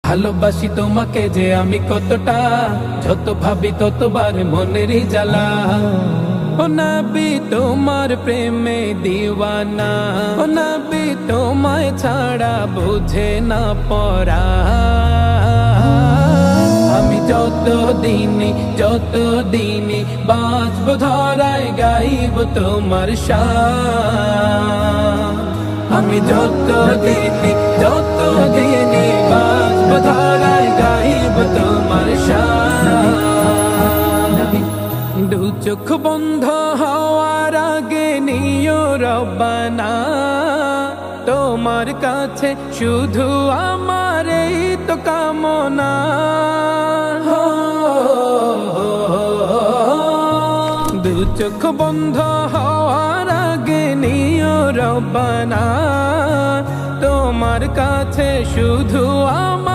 ভালোবাসি তোমাকে যে আমি কতটা, যত ভাবি ততবার মনেরই জ্বালা। ও নবী তোমার প্রেমে দিওয়ানা, ও নবী তোমায় ছাড়া বুঝে না পরা। আমি যত দিনে বাঁচব ধরায় গাইব তোমার শান। আমি যত দিনে বাঁচব ধরায় গাইব তোমার শান। দু চোখ বন্ধ হওয়ার আগে নিও রব্বানা, তোমার কাছে শুধু আমার এই তো কামনা। দু চোখ বন্ধ হওয়ার আগে নিও রব্বানা, তোমার কাছে শুধু আমার